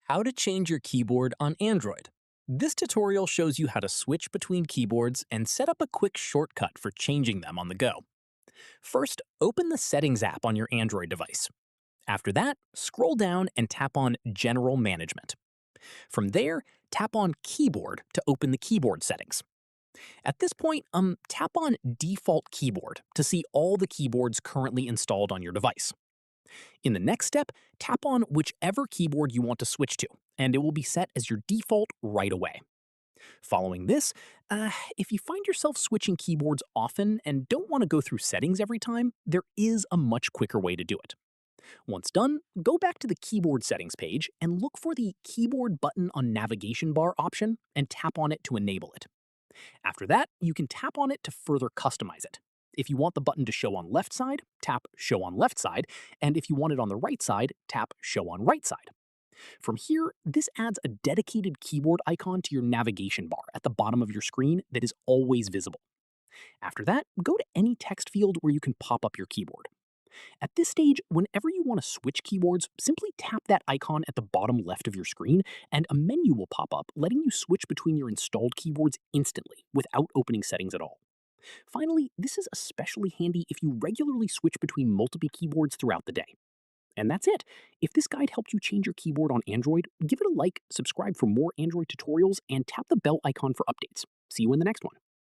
How to change your keyboard on Android. This tutorial shows you how to switch between keyboards and set up a quick shortcut for changing them on the go. First, open the Settings app on your Android device. After that, scroll down and tap on General Management. From there, tap on Keyboard to open the keyboard settings. At this point, tap on Default Keyboard to see all the keyboards currently installed on your device. In the next step, tap on whichever keyboard you want to switch to, and it will be set as your default right away. Following this, if you find yourself switching keyboards often and don't want to go through settings every time, there is a much quicker way to do it. Once done, go back to the keyboard settings page and look for the keyboard button on navigation bar option and tap on it to enable it. After that, you can tap on it to further customize it. If you want the button to show on left side, tap Show on left side, and if you want it on the right side, tap Show on right side. From here, this adds a dedicated keyboard icon to your navigation bar at the bottom of your screen that is always visible. After that, go to any text field where you can pop up your keyboard. At this stage, whenever you want to switch keyboards, simply tap that icon at the bottom left of your screen, and a menu will pop up letting you switch between your installed keyboards instantly without opening settings at all. Finally, this is especially handy if you regularly switch between multiple keyboards throughout the day. And that's it. If this guide helped you change your keyboard on Android, give it a like, subscribe for more Android tutorials, and tap the bell icon for updates. See you in the next one.